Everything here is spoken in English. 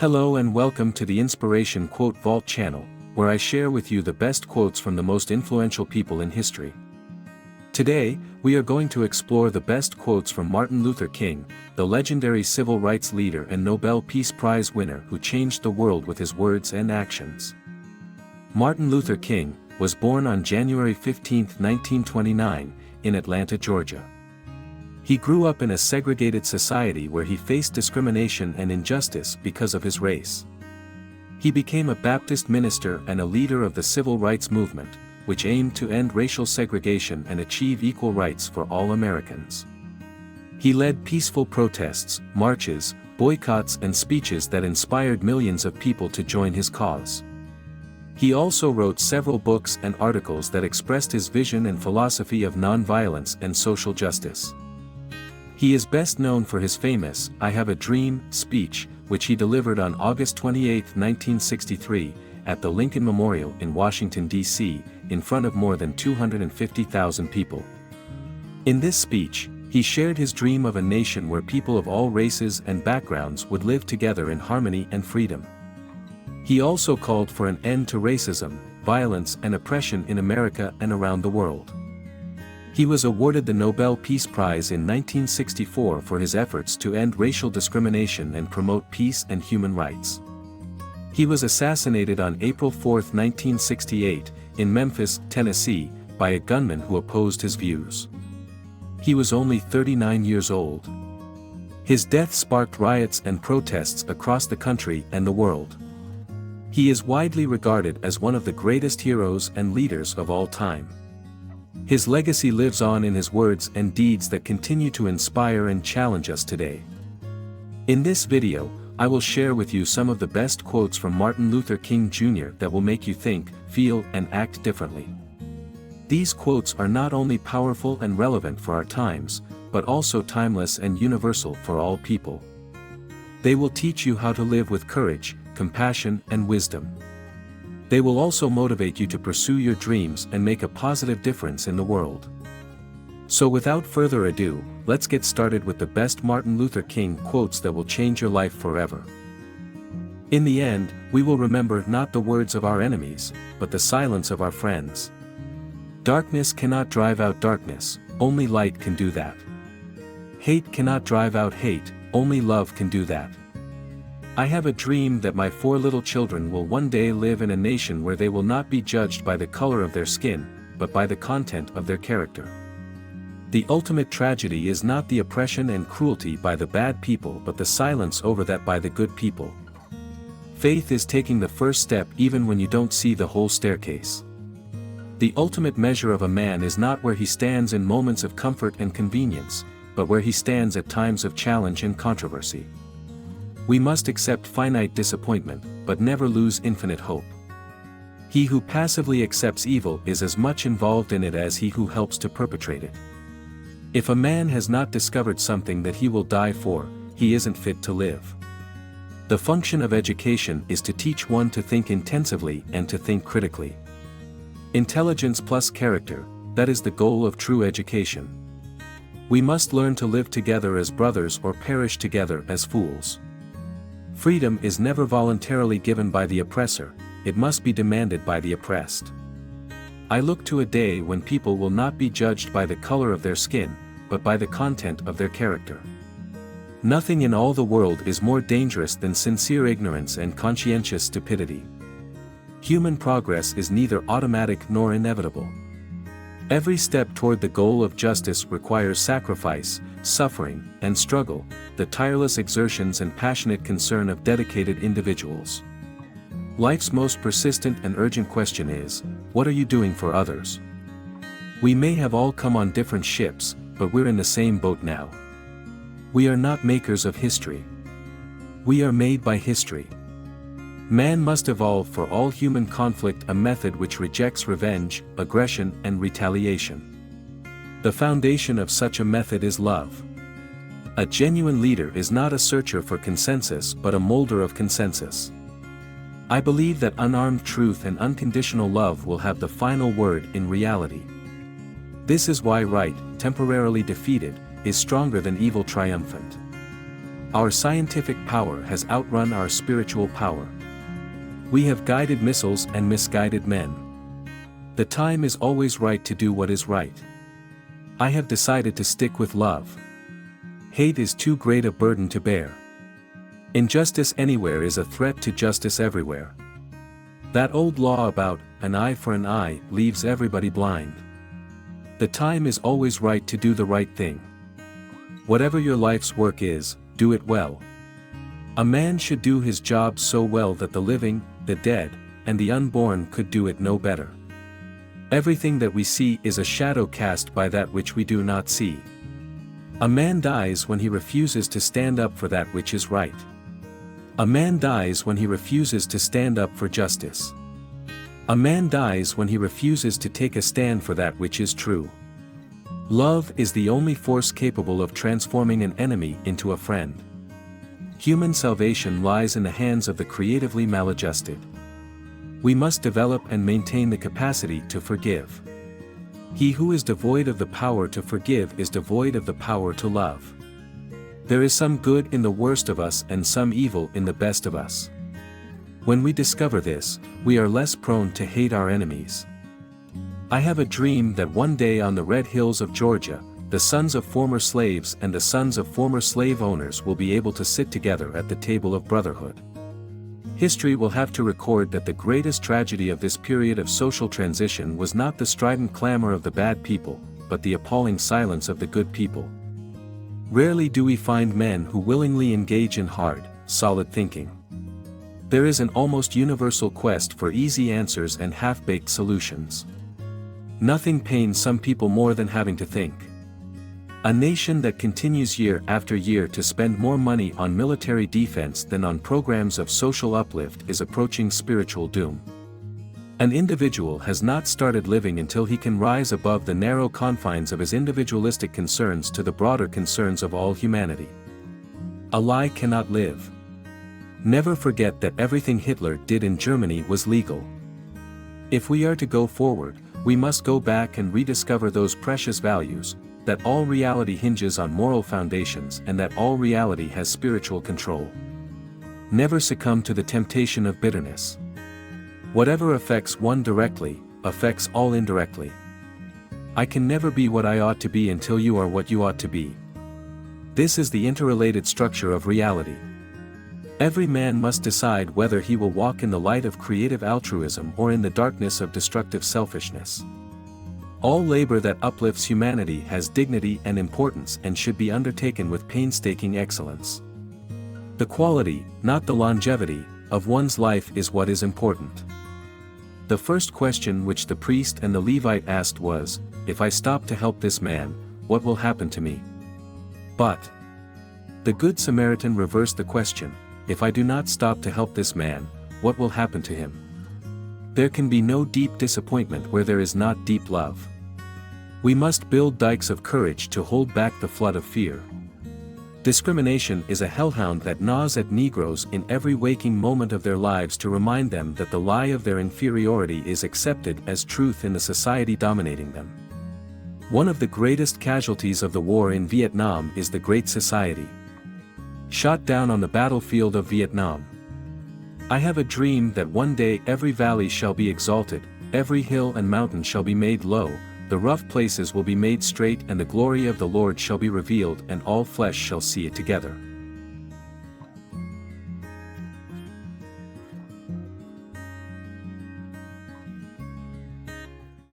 Hello and welcome to the Inspiration Quote Vault channel, where I share with you the best quotes from the most influential people in history. Today, we are going to explore the best quotes from Martin Luther King, the legendary civil rights leader and Nobel Peace Prize winner who changed the world with his words and actions. Martin Luther King was born on January 15, 1929, in Atlanta, Georgia. He grew up in a segregated society where he faced discrimination and injustice because of his race. He became a Baptist minister and a leader of the civil rights movement, which aimed to end racial segregation and achieve equal rights for all Americans. He led peaceful protests, marches, boycotts and speeches that inspired millions of people to join his cause. He also wrote several books and articles that expressed his vision and philosophy of nonviolence and social justice. He is best known for his famous "I Have a Dream" speech, which he delivered on August 28, 1963, at the Lincoln Memorial in Washington, D.C., in front of more than 250,000 people. In this speech, he shared his dream of a nation where people of all races and backgrounds would live together in harmony and freedom. He also called for an end to racism, violence and oppression in America and around the world. He was awarded the Nobel Peace Prize in 1964 for his efforts to end racial discrimination and promote peace and human rights. He was assassinated on April 4, 1968, in Memphis, Tennessee, by a gunman who opposed his views. He was only 39 years old. His death sparked riots and protests across the country and the world. He is widely regarded as one of the greatest heroes and leaders of all time. His legacy lives on in his words and deeds that continue to inspire and challenge us today. In this video, I will share with you some of the best quotes from Martin Luther King Jr. that will make you think, feel, and act differently. These quotes are not only powerful and relevant for our times, but also timeless and universal for all people. They will teach you how to live with courage, compassion, and wisdom. They will also motivate you to pursue your dreams and make a positive difference in the world. So without further ado, let's get started with the best Martin Luther King quotes that will change your life forever. In the end, we will remember not the words of our enemies, but the silence of our friends. Darkness cannot drive out darkness, only light can do that. Hate cannot drive out hate, only love can do that. I have a dream that my 4 little children will one day live in a nation where they will not be judged by the color of their skin, but by the content of their character. The ultimate tragedy is not the oppression and cruelty by the bad people but the silence over that by the good people. Faith is taking the first step even when you don't see the whole staircase. The ultimate measure of a man is not where he stands in moments of comfort and convenience, but where he stands at times of challenge and controversy. We must accept finite disappointment, but never lose infinite hope. He who passively accepts evil is as much involved in it as he who helps to perpetrate it. If a man has not discovered something that he will die for, he isn't fit to live. The function of education is to teach one to think intensively and to think critically. Intelligence plus character, that is the goal of true education. We must learn to live together as brothers or perish together as fools. Freedom is never voluntarily given by the oppressor, it must be demanded by the oppressed. I look to a day when people will not be judged by the color of their skin, but by the content of their character. Nothing in all the world is more dangerous than sincere ignorance and conscientious stupidity. Human progress is neither automatic nor inevitable. Every step toward the goal of justice requires sacrifice, suffering, and struggle, the tireless exertions and passionate concern of dedicated individuals. Life's most persistent and urgent question is, what are you doing for others? We may have all come on different ships, but we're in the same boat now. We are not makers of history. We are made by history. Man must evolve for all human conflict a method which rejects revenge, aggression, and retaliation. The foundation of such a method is love. A genuine leader is not a searcher for consensus but a molder of consensus. I believe that unarmed truth and unconditional love will have the final word in reality. This is why right, temporarily defeated, is stronger than evil triumphant. Our scientific power has outrun our spiritual power. We have guided missiles and misguided men. The time is always right to do what is right. I have decided to stick with love. Hate is too great a burden to bear. Injustice anywhere is a threat to justice everywhere. That old law about an eye for an eye leaves everybody blind. The time is always right to do the right thing. Whatever your life's work is, do it well. A man should do his job so well that the living, the dead, and the unborn could do it no better. Everything that we see is a shadow cast by that which we do not see. A man dies when he refuses to stand up for that which is right. A man dies when he refuses to stand up for justice. A man dies when he refuses to take a stand for that which is true. Love is the only force capable of transforming an enemy into a friend. Human salvation lies in the hands of the creatively maladjusted. We must develop and maintain the capacity to forgive. He who is devoid of the power to forgive is devoid of the power to love. There is some good in the worst of us and some evil in the best of us. When we discover this, we are less prone to hate our enemies. I have a dream that one day on the red hills of Georgia, the sons of former slaves and the sons of former slave owners will be able to sit together at the table of brotherhood. History will have to record that the greatest tragedy of this period of social transition was not the strident clamor of the bad people, but the appalling silence of the good people. Rarely do we find men who willingly engage in hard, solid thinking. There is an almost universal quest for easy answers and half-baked solutions. Nothing pains some people more than having to think. A nation that continues year after year to spend more money on military defense than on programs of social uplift is approaching spiritual doom. An individual has not started living until he can rise above the narrow confines of his individualistic concerns to the broader concerns of all humanity. A lie cannot live. Never forget that everything Hitler did in Germany was legal. If we are to go forward, we must go back and rediscover those precious values, that all reality hinges on moral foundations and that all reality has spiritual control. Never succumb to the temptation of bitterness. Whatever affects one directly, affects all indirectly. I can never be what I ought to be until you are what you ought to be. This is the interrelated structure of reality. Every man must decide whether he will walk in the light of creative altruism or in the darkness of destructive selfishness. All labor that uplifts humanity has dignity and importance and should be undertaken with painstaking excellence. The quality, not the longevity, of one's life is what is important. The first question which the priest and the Levite asked was, "If I stop to help this man, what will happen to me?" But the Good Samaritan reversed the question, "If I do not stop to help this man, what will happen to him?" There can be no deep disappointment where there is not deep love. We must build dikes of courage to hold back the flood of fear. Discrimination is a hellhound that gnaws at Negroes in every waking moment of their lives to remind them that the lie of their inferiority is accepted as truth in the society dominating them. One of the greatest casualties of the war in Vietnam is the Great Society. Shot down on the battlefield of Vietnam. I have a dream that one day every valley shall be exalted, every hill and mountain shall be made low, the rough places will be made straight and the glory of the Lord shall be revealed and all flesh shall see it together.